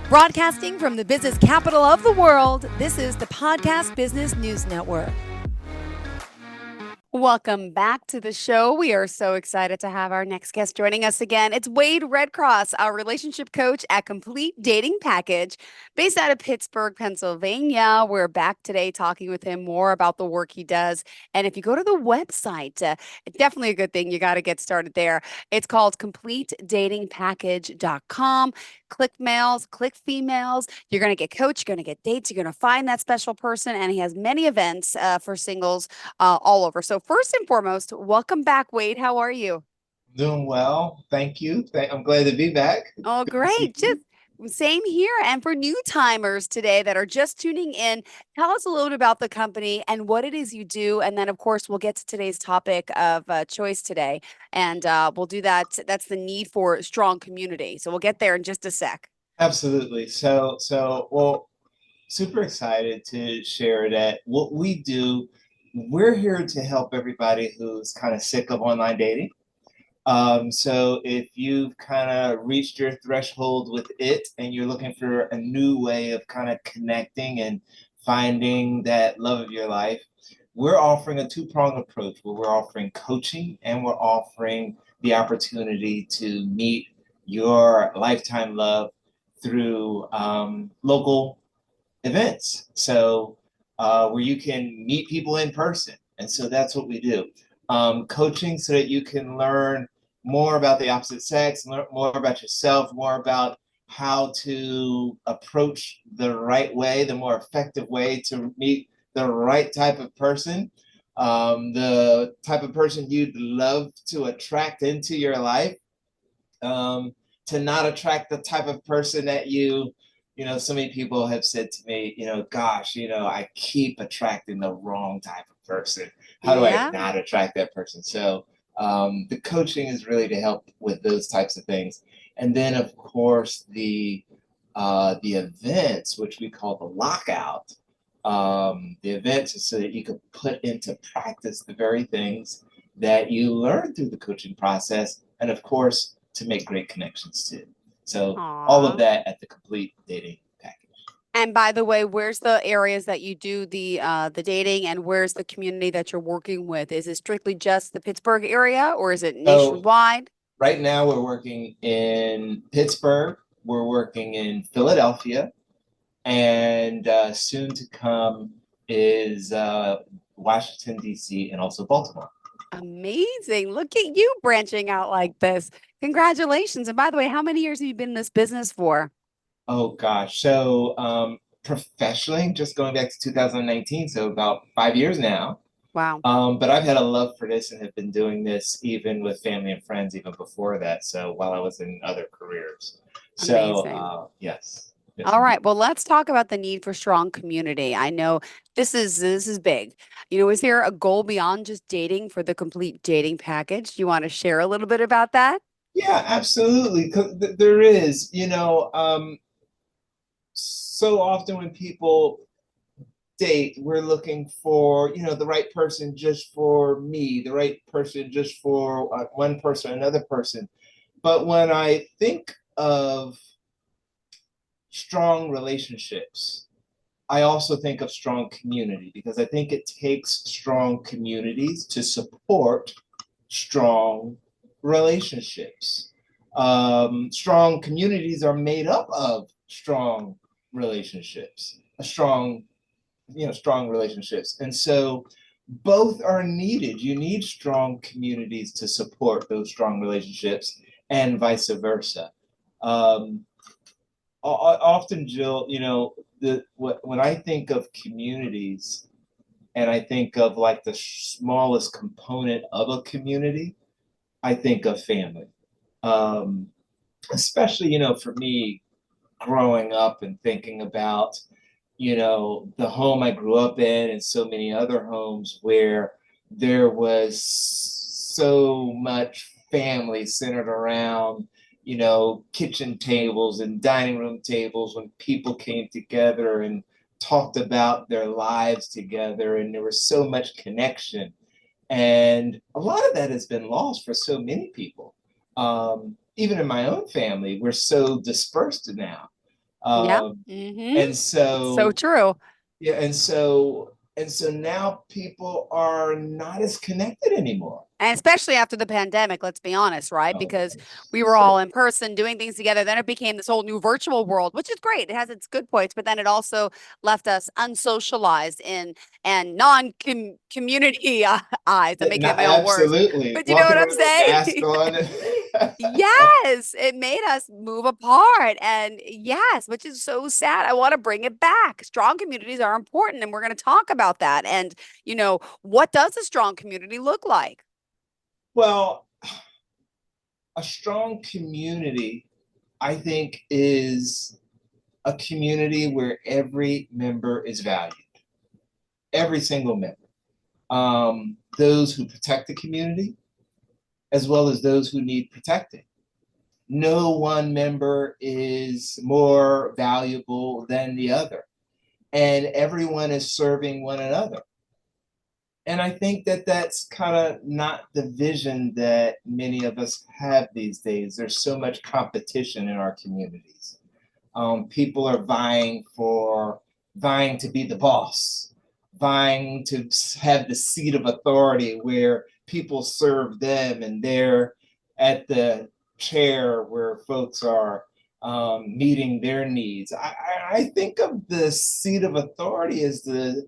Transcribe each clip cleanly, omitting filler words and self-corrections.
Broadcasting from the business capital of the world, this is the Podcast Business News Network. Welcome back to the show. We are so excited to have our next guest joining us again. It's Wade Redcross, our relationship coach at Complete Dating Package, based out of Pittsburgh, Pennsylvania. We're back today talking with him more about the work he does. And if you go to the website, it's definitely a good thing. You got to get started there. It's called CompleteDatingPackage.com. Click males, click females. You're going to get coached, you're going to get dates, you're going to find that special person. And he has many events for singles all over. So first and foremost, welcome back, Wade. How are you? Doing well. Thank you. I'm glad to be back. Oh, Good to see great. Just you. same here. And for new timers today that are just tuning in, tell us a little bit about the company and what it is you do. And then, of course, we'll get to today's topic of choice today. And we'll do that. That's the need for strong community. So we'll get there in just a sec. Absolutely. Well, super excited to share that what we do, we're here to help everybody who's kind of sick of online dating. So if you've kind of reached your threshold with it and you're looking for a new way of kind of connecting and finding that love of your life, we're offering a two-pronged approach where we're offering coaching and we're offering the opportunity to meet your lifetime love through local events. So where you can meet people in person. And so that's what we do. Coaching so that you can learn more about the opposite sex, learn more about yourself, more about how to approach the right way, the more effective way to meet the right type of person, the type of person you'd love to attract into your life, to not attract the type of person that so many people have said to me, gosh, I keep attracting the wrong type of person. How do I Yeah. not attract that person? So the coaching is really to help with those types of things. And then, of course, the events, which we call the lockout, the events is so that you can put into practice the very things that you learn through the coaching process, and of course, to make great connections too. So all of Aw. that at the complete dating package. And by the way, where's the areas that you do the dating, and where's the community that you're working with? Is it strictly just the Pittsburgh area, or is it So nationwide? right now we're working in Pittsburgh, we're working in Philadelphia, and soon to come is Washington, D.C., and also Baltimore. Amazing. Look at you branching out like this. Congratulations. And by the way, how many years have you been in this business for? Oh gosh. So professionally, just going back to 2019, so about 5 years now. Wow. But I've had a love for this and have been doing this even with family and friends even before that. So while I was in other careers. So Amazing. yes, yes All indeed. right. Well, let's talk about the need for strong community. I know this is big. Is there a goal beyond just dating for the complete dating package? Do you want to share a little bit about that? Yeah, absolutely. 'Cause there is, so often when people date, we're looking for, the right person just for me, the right person just for one person, another person. But when I think of strong relationships, I also think of strong community because I think it takes strong communities to support strong relationships. Strong communities are made up of strong relationships, strong relationships. And so both are needed. You need strong communities to support those strong relationships and vice versa. Um, Often, Jill, when I think of communities and I think of like the smallest component of a community, I think of family. Um, Especially, for me, growing up and thinking about, the home I grew up in and so many other homes where there was so much family centered around, kitchen tables and dining room tables when people came together and talked about their lives together, and there was so much connection. And a lot of that has been lost for so many people. Even in my own family, we're so dispersed now. Yeah. Um, Mm-hmm. and So so true. yeah, and so now people are not as connected anymore. And especially after the pandemic, let's be honest, right? Oh, Because we were all certainly. in person doing things together. Then it became this whole new virtual world, which is great. It has its good points, but then it also left us unsocialized in and non-community eyes. I'm making up Not my own words. absolutely But you know walking what I'm around with a saying? mask on. Yes, it made us move apart. And yes, which is so sad. I want to bring it back. Strong communities are important, and we're going to talk about that. And, what does a strong community look like? Well, a strong community, I think, is a community where every member is valued, every single member. Those who protect the community, as well as those who need protecting. No one member is more valuable than the other, and everyone is serving one another. And I think that that's kind of not the vision that many of us have these days. There's so much competition in our communities. People are vying to be the boss, vying to have the seat of authority where people serve them, and they're at the chair where folks are meeting their needs. I think of the seat of authority as the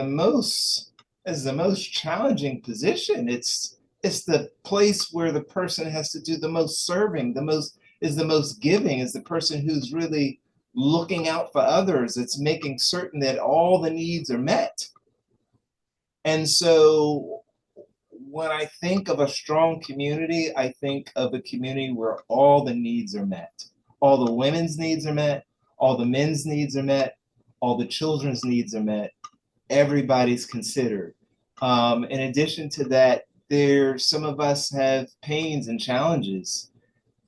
most as the most challenging position. It's the place where the person has to do the most serving, the most giving, is the person who's really looking out for others. It's making certain that all the needs are met. And so when I think of a strong community, I think of a community where all the needs are met. All the women's needs are met, all the men's needs are met, all the children's needs are met. Everybody's considered. In addition to that, some of us have pains and challenges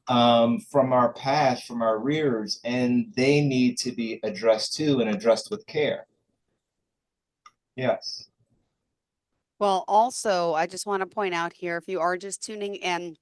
from our past, from our rears, and they need to be addressed too, and addressed with care. Yes. Well, also, I just want to point out here, if you are just tuning in,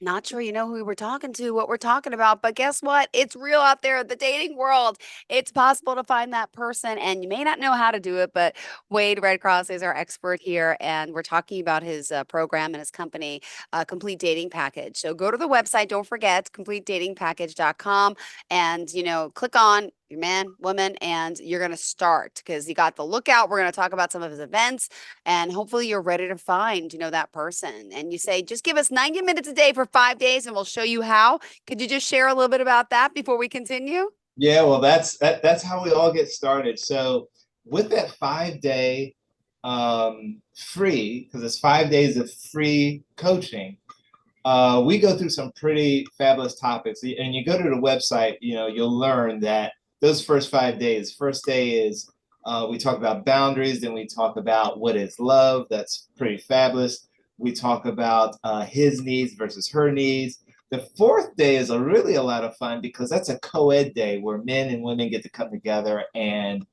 not sure you know who we're talking to, what we're talking about, but guess what? It's real out there, the dating world. It's possible to find that person, and you may not know how to do it, but Wade Redcross is our expert here, and we're talking about his program and his company, Complete Dating Package. So go to the website, don't forget, completedatingpackage.com, and, click on your man, woman, and you're going to start because you got the lookout. We're going to talk about some of his events and hopefully you're ready to find, that person. And you say, just give us 90 minutes a day for 5 days and we'll show you how. Could you just share a little bit about that before we continue? Yeah, well, that's how we all get started. So with that 5 day free, because it's 5 days of free coaching, we go through some pretty fabulous topics. And you go to the website, you'll learn that those first 5 days, first day is we talk about boundaries, then we talk about what is love. That's pretty fabulous. We talk about his needs versus her needs. The fourth day is really a lot of fun because that's a co-ed day where men and women get to come together and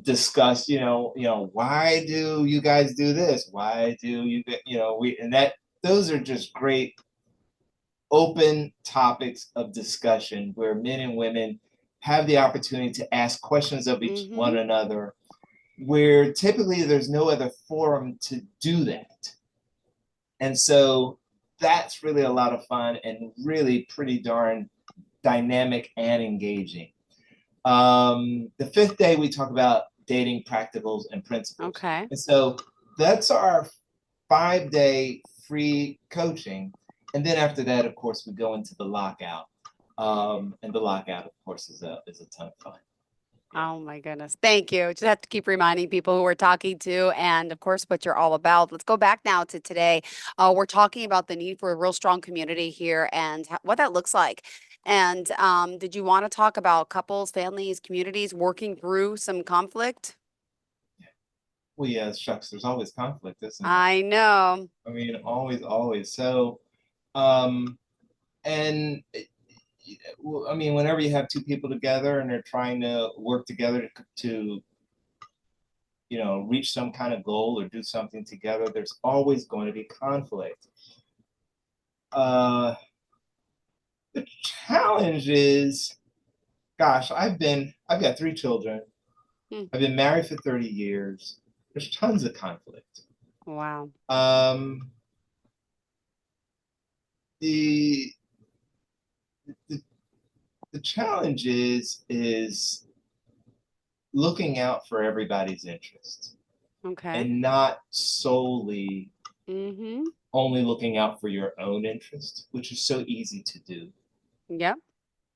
discuss, why do you guys do this? Why do we, and that those are just great open topics of discussion where men and women have the opportunity to ask questions of each Mm-hmm. one another, where typically there's no other forum to do that. And so that's really a lot of fun and really pretty darn dynamic and engaging. The fifth day, we talk about dating practicals and principles. Okay. And so that's our 5 day free coaching. And then after that, of course, we go into the lockout. And the lockout, of course, is a ton of fun. Yeah. Oh my goodness. Thank you. Just have to keep reminding people who we're talking to and of course what you're all about. Let's go back now to today. We're talking about the need for a real strong community here and what that looks like. And did you want to talk about couples, families, communities working through some conflict? Well, yeah, shucks, there's always conflict, isn't there? I know. I mean, always, always. So, um, and I mean, whenever you have two people together and they're trying to work together to reach some kind of goal or do something together, there's always going to be conflict. Uh, the challenge is Gosh, I've got three children. Hmm. I've been married for 30 years. There's tons of conflict. Wow. Um, the, the the challenge is looking out for everybody's interest Okay. and not solely Mm-hmm. only looking out for your own interest, which is so easy to do. Yep.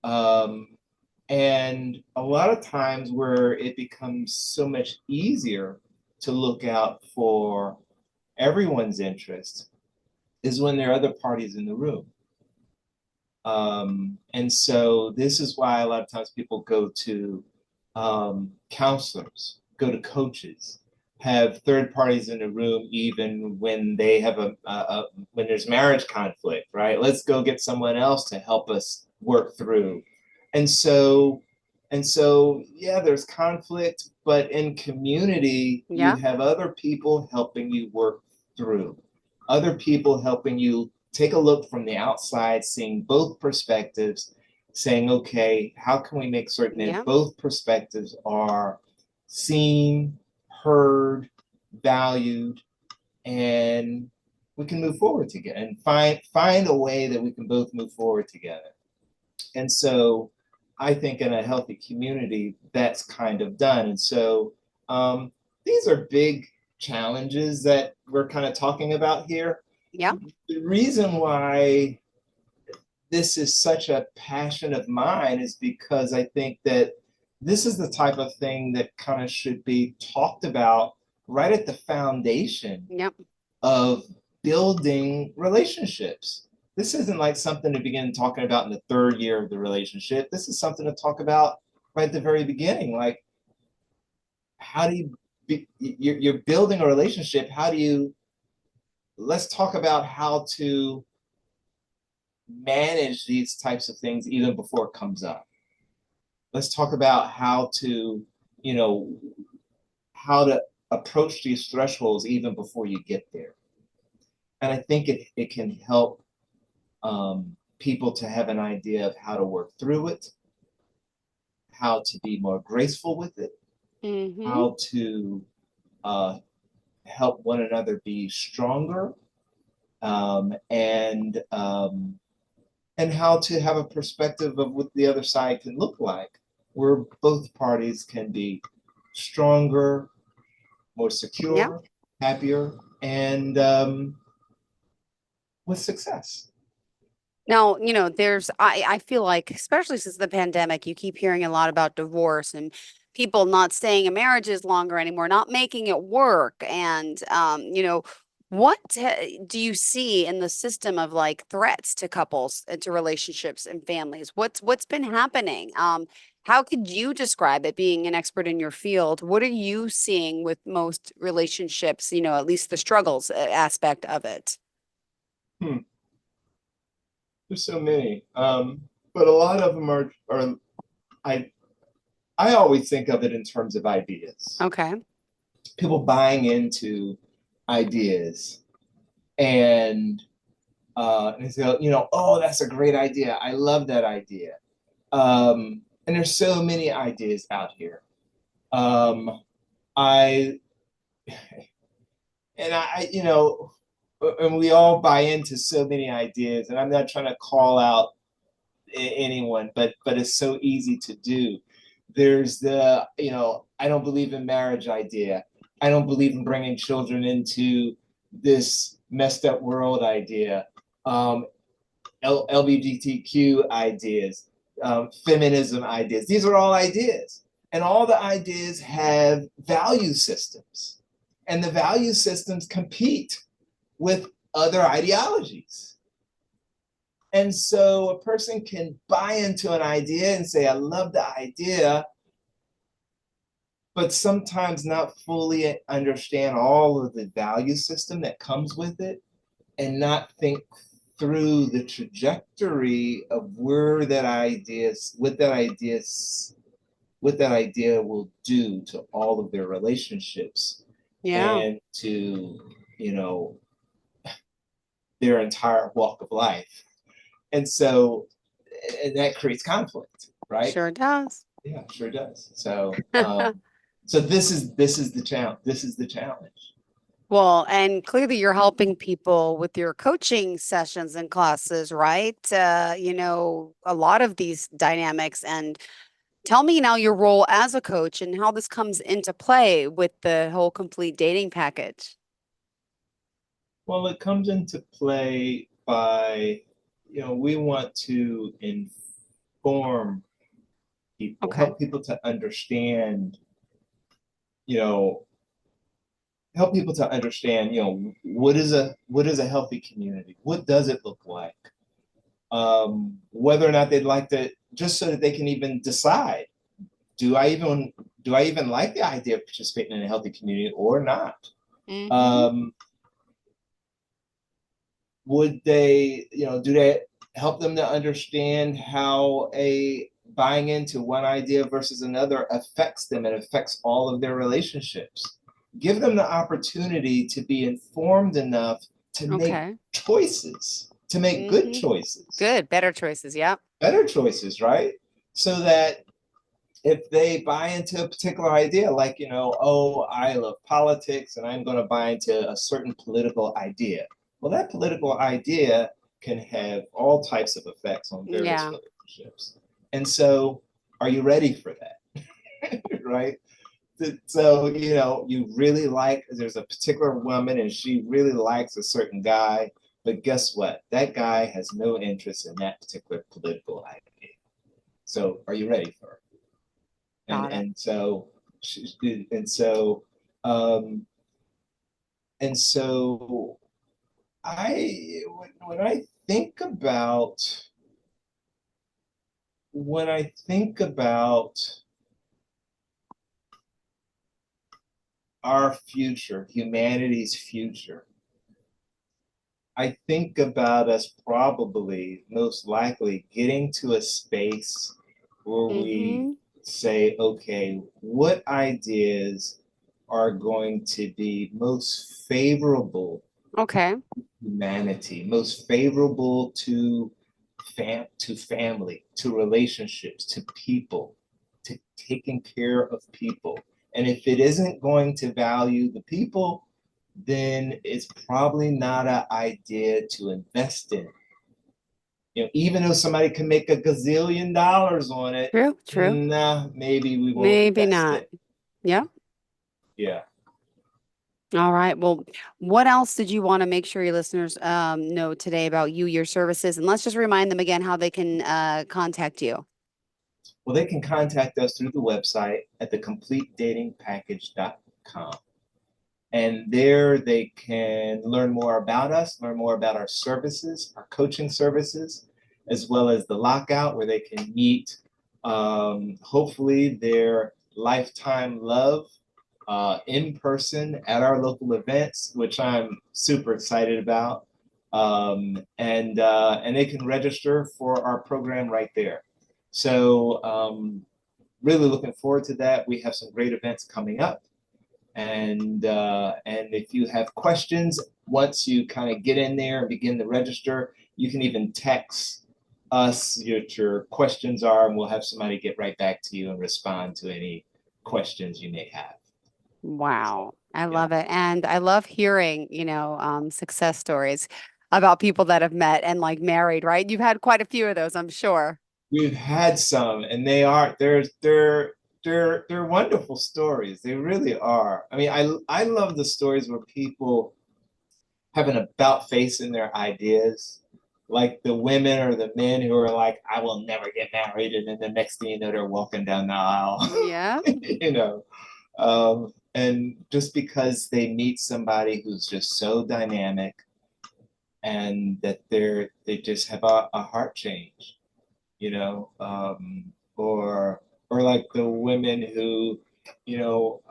Um, and a lot of times where it becomes so much easier to look out for everyone's interest is when there are other parties in the room. And so this is why a lot of times people go to counselors, go to coaches, have third parties in the room, even when they have when there's marriage conflict, right? Let's go get someone else to help us work through. And so, yeah, there's conflict, but in community, you Yeah. have other people helping you work through, other people helping you take a look from the outside, seeing both perspectives, saying, okay, how can we make certain that Yeah. both perspectives are seen, heard, valued, and we can move forward together and find a way that we can both move forward together. And so I think in a healthy community, that's kind of done. And so um, these are big challenges that we're kind of talking about here. Yeah. The reason why this is such a passion of mine is because I think that this is the type of thing that kind of should be talked about right at the foundation Yep. of building relationships. This isn't like something to begin talking about in the third year of the relationship. This is something to talk about right at the very beginning. Like, how do you're building a relationship? How do you, let's talk about how to manage these types of things even before it comes up. Let's talk about how to, you know, how to approach these thresholds even before you get there. And I think it can help people to have an idea of how to work through it, how to be more graceful with it, Mm-hmm. how to uh, help one another be stronger, um, and um, and how to have a perspective of what the other side can look like, where both parties can be stronger, more Yeah. secure, happier, and with success. Now, I feel like, especially since the pandemic, you keep hearing a lot about divorce and people not staying in marriages longer anymore, not making it work. And, what do you see in the system of like threats to couples and to relationships and families? What's been happening? How could you describe it being an expert in your field? What are you seeing with most relationships, at least the struggles aspect of it? Hmm. There's so many, but a lot of them are I I always think of it in terms of ideas. Okay. People buying into ideas and they say, oh, that's a great idea. I love that idea. And there's so many ideas out here. Um, I and and we all buy into so many ideas. And I'm not trying to call out anyone, but it's so easy to do. There's the I don't believe in marriage idea. I don't believe in bringing children into this messed up world idea. Um, LGBTQ ideas, feminism ideas. These are all ideas. And all the ideas have value systems. And the value systems compete with other ideologies. And so a person can buy into an idea and say, I love the idea, but sometimes not fully understand all of the value system that comes with it and not think through the trajectory of where that idea, what that idea will do to all of their relationships Yeah. and to, you know, their entire walk of life. And so, and that creates conflict, right? Sure does. Yeah, sure does. So this is the challenge. This is the challenge. Well, and clearly you're helping people with your coaching sessions and classes, right? A lot of these dynamics. And tell me now your role as a coach and how this comes into play with the whole complete dating package. Well, it comes into play by, we want to inform people, Okay. help people to understand, you know, help people to understand, what is a healthy community? What does it look like? Whether or not they'd like to, just so that they can even decide, do I even do I even like the idea of participating in a healthy community or not? Mm-hmm. Um, would they, do they help them to understand how a buying into one idea versus another affects them and affects all of their relationships? Give them the opportunity to be informed enough to make Okay. choices, to make good Mm-hmm. choices, Good. Better choices. Yeah. better choices, right? So that if they buy into a particular idea, like, oh, I love politics and I'm going to buy into a certain political idea. Well, that political idea can have all types of effects on various Yeah. relationships. And so, are you ready for that? Right? So, you really like, there's a particular woman and she really likes a certain guy, but guess what? That guy has no interest in that particular political idea. So, are you ready for it? and Got it. and so and so um and so I when I think about when I think about our future, humanity's future, I think about us probably most likely getting to a space where we Mm-hmm. say, okay, what ideas are going to be most favorable Okay. to humanity, most favorable to family, to relationships, to people, to taking care of people. And if it isn't going to value the people, then it's probably not an idea to invest in. Even though somebody can make a gazillion dollars on it, True. True. nah, maybe we won't Maybe invest not. it. Yeah. Yeah. All right. Well, what else did you want to make sure your listeners know today about you, your services? And let's just remind them again how they can contact you. Well, they can contact us through the website at thecompletedatingpackage.com. And there they can learn more about us, learn more about our services, our coaching services, as well as the lockout, where they can meet, hopefully, their lifetime love in person at our local events, which I'm super excited about. And they can register for our program right there. So really looking forward to that. We have some great events coming up. And if you have questions, once you kind of get in there and begin to register, you can even text us what your questions are, and we'll have somebody get right back to you and respond to any questions you may have. So, Wow. I yeah, love it. And I love hearing, success stories about people that have met and like married, right? You've had quite a few of those, I'm sure. we've had some, and they're wonderful stories. They really are. I mean, I love the stories where people have an about face in their ideas. Like the women or the men who are like, I will never get married. And then the next thing you know, they're walking down the aisle, Yeah. you know. And just because they meet somebody who's just so dynamic and that they just have a heart change, you know, or like the women who,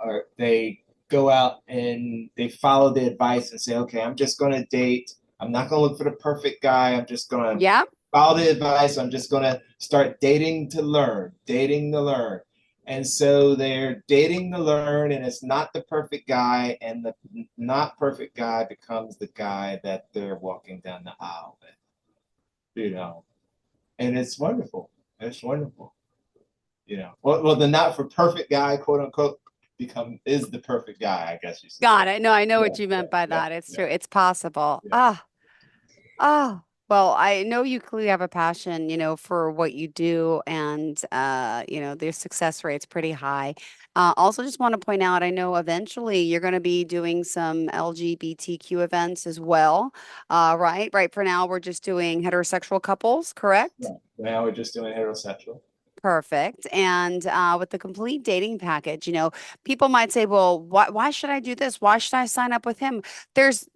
are they go out and they follow the advice and say, okay, I'm just going to date. I'm not going to look for the perfect guy. I'm just going to Yeah. follow the advice. I'm just going to start dating to learn, dating to learn. And so they're dating to learn, and it's not the perfect guy, and the not perfect guy becomes the guy that they're walking down the aisle with, you know and it's wonderful. It's wonderful. Well, the not for perfect guy, quote unquote, is the perfect guy, I guess you should say. Got it. No, I know Yeah, what you yeah, meant by yeah, that. It's yeah, true. It's possible. yeah. Ah, oh, well, I know you clearly have a passion, for what you do, and their success rate's pretty high. Also, just want to point out, I know eventually you're going to be doing some LGBTQ events as well, right? Right. For now, we're just doing heterosexual couples, correct? Right. Now we're just doing heterosexual. Perfect. And with the complete dating package, people might say, well, why should I do this? Why should I sign up with him? There's,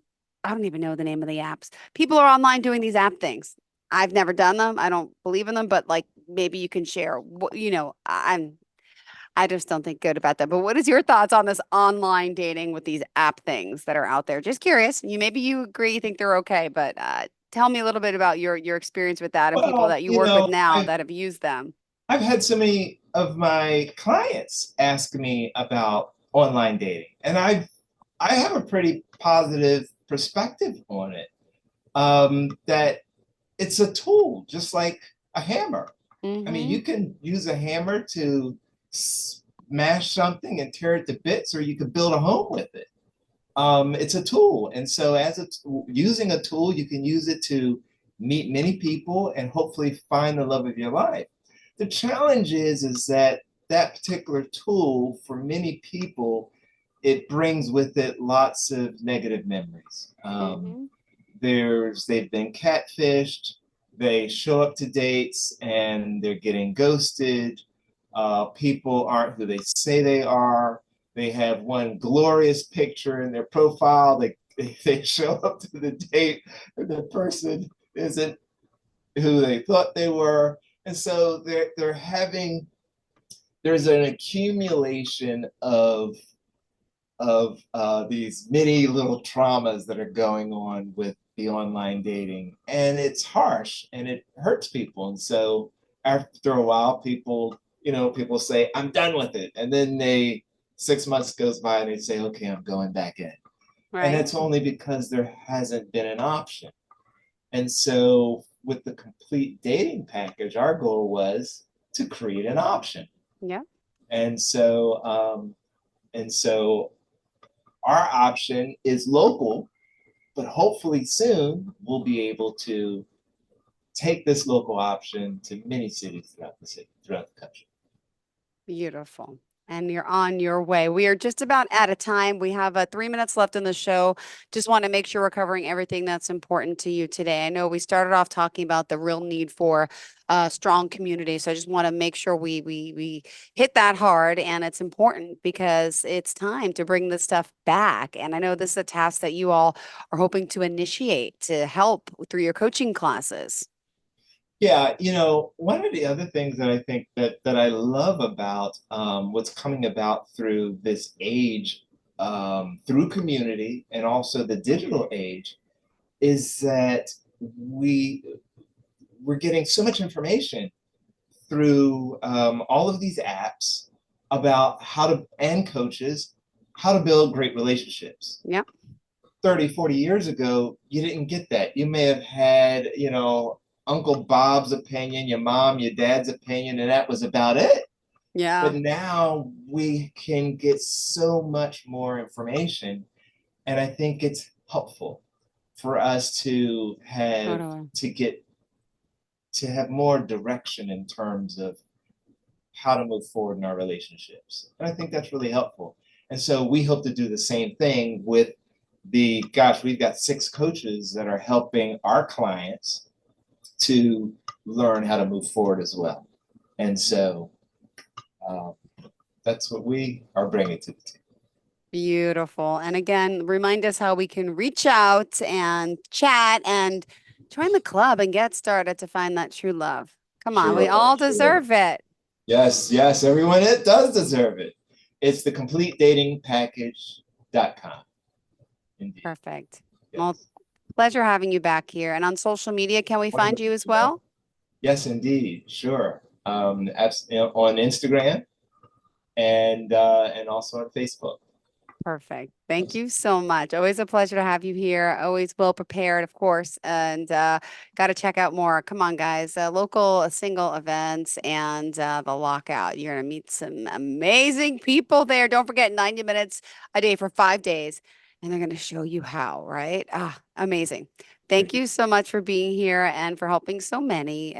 I don't even know the name of the apps. People are online doing these app things. I've never done them. I don't believe in them, but like maybe you can share. I just don't think good about that. But what is your thoughts on this online dating with these app things that are out there? Just curious. Maybe you agree, you think they're okay, but tell me a little bit about your experience with that and people Well, that you work with now that have used them. I've had so many of my clients ask me about online dating, and I have a pretty positive perspective on it. That it's a tool, just like a hammer. I mean, Mm-hmm. you can use a hammer to smash something and tear it to bits, or you could build a home with it. It's a tool, and so using a tool, you can use it to meet many people and hopefully find the love of your life. The challenge is that that particular tool for many people, it brings with it lots of negative memories. Mm-hmm. They've been catfished. They show up to dates and they're getting ghosted. People aren't who they say they are. They have one glorious picture in their profile. They show up to the date and the person isn't who they thought they were. And so they're having there's an accumulation of these many little traumas that are going on with the online dating, and it's harsh and it hurts people. And so after a while, people say, "I'm done with it," and then 6 months goes by and they say, "Okay, I'm going back in," and Right. that's only because there hasn't been an option. And so with the complete dating package, our goal was to create an option. Yeah. And so and so our option is local, but hopefully soon we'll be able to take this local option to many cities throughout the country. Beautiful. And you're on your way. We are just about out of time. We have 3 minutes left in the show. Just want to make sure we're covering everything that's important to you today. I know we started off talking about the real need for a strong community. So I just want to make sure we hit that hard. And it's important because it's time to bring this stuff back. And I know this is a task that you all are hoping to initiate to help through your coaching classes. Yeah, one of the other things that I think that I love about what's coming about through this age, through community and also the digital age, is that we we're getting so much information through all of these apps about and coaches, how to build great relationships. Yeah. 30, 40 years ago, you didn't get that. You may have had, Uncle Bob's opinion, your mom, your dad's opinion, and that was about it. But Yeah. now we can get so much more information. And I think it's helpful for us Totally. to have more direction in terms of how to move forward in our relationships. And I think that's really helpful. And so we hope to do the same thing with we've got 6 coaches that are helping our clients to learn how to move forward as well. And so uh, that's what we are bringing to the team. Beautiful. And again, remind us how we can reach out and chat and join the club and get started to find that true love. Come on, we Sure, all sure. deserve it. Yes, yes, everyone, it does deserve it. It's the completedatingpackage.com. Indeed. Perfect. Well, Yes. pleasure having you back here. And on social media, can we find Wonderful. you as well? Yes, indeed. Sure. On Instagram and also on Facebook. Perfect. Thank you so much. Always a pleasure to have you here. Always well prepared, of course. And got to check out more. Come on, guys. Local single events and the lockout. You're going to meet some amazing people there. Don't forget 90 minutes a day for 5 days. And they're going to show you how, right? Ah, amazing. Thank you so much for being here and for helping so many,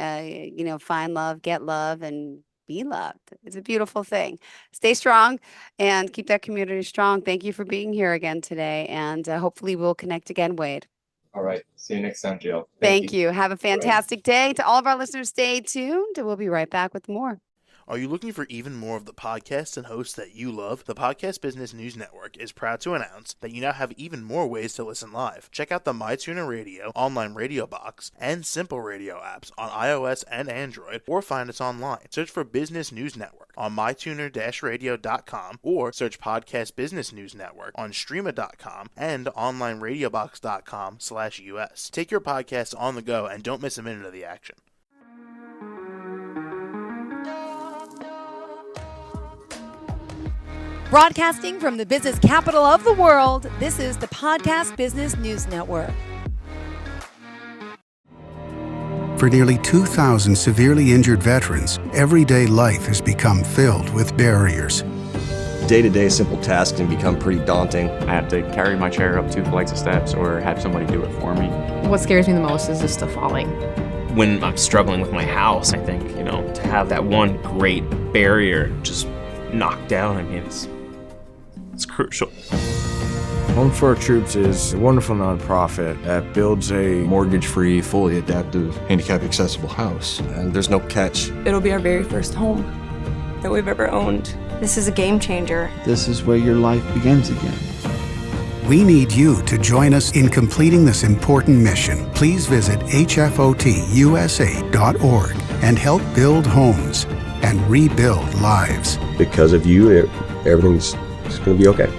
find love, get love, and be loved. It's a beautiful thing. Stay strong and keep that community strong. Thank you for being here again today. And hopefully we'll connect again, Wade. All right. See you next time, Jill. Thank you. Have a fantastic day. To all of our listeners, stay tuned. We'll be right back with more. Are you looking for even more of the podcasts and hosts that you love? The Podcast Business News Network is proud to announce that you now have even more ways to listen live. Check out the MyTuner Radio, online radio box, and Simple Radio apps on iOS and Android, or find us online. Search for Business News Network on mytuner-radio.com, or search Podcast Business News Network on streama.com and onlineradiobox.com/US. Take your podcast on the go and don't miss a minute of the action. Broadcasting from the business capital of the world, this is the Podcast Business News Network. For nearly 2,000 severely injured veterans, everyday life has become filled with barriers. Day-to-day simple tasks can become pretty daunting. I have to carry my chair up 2 flights of steps or have somebody do it for me. What scares me the most is just the falling. When I'm struggling with my house, I think, to have that one great barrier just knocked down, it's crucial. Home for Our Troops is a wonderful nonprofit that builds a mortgage-free, fully adaptive, handicap-accessible house. And there's no catch. It'll be our very first home that we've ever owned. This is a game changer. This is where your life begins again. We need you to join us in completing this important mission. Please visit hfotusa.org and help build homes and rebuild lives. Because of you, everything's going to be okay.